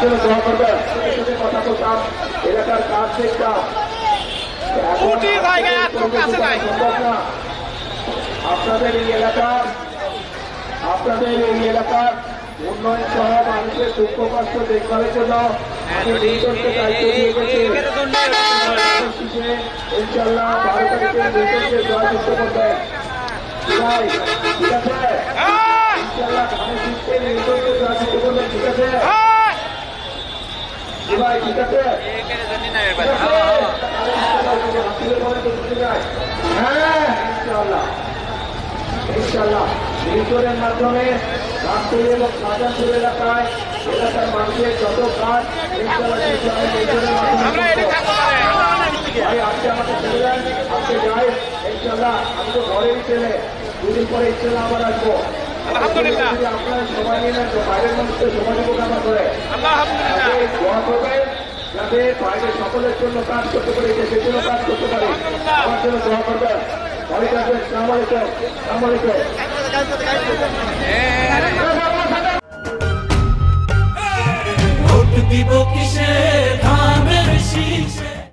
জন্য দোয়া করবেন। কথা বলতাম, এলাকার কাজ দেখতাম, আপনাদের এই এলাকার উন্নয়ন সহ মানুষের দুঃখ কষ্ট দেখভালের জন্য ইনশাল্লাহ 12 তারিখে নির্দেশকে জয়যুক্ত করবেন। ঠিক আছে, ইনশাল্লাহ ধানের শীতকে নির্দেশকে জয়যুক্ত করবেন। ঠিক আছে ভাই, ঠিক আছে। হ্যাঁ ইনশাল্লাহ ইনশাল্লাহ নির্দেশের মাধ্যমে রামপুর এবং শাহজাহানপুর এলাকার মানুষের যত কাজ আজকে আমাকে ছেড়ে দেন, আজকে যাই ইনশাল্লাহ। আমি তো ঘরেরই ছেলে, দুদিন পরে ইনশাল্লাহ আবার আসবো। আপনারা সময় নিয়ে নেন, বাইরের মানুষকে সময় দিব কামনা করে দোয়া করবেন যাতে বাইরের সকলের জন্য কাজ করতে পারি, দেশের জন্য কাজ করতে পারি। আমার জন্য দোয়া করবেন। ভালো থাকবেন। আসসালামু আলাইকুম। আসসালামু আলাইকুম। ভোট দিব কিসে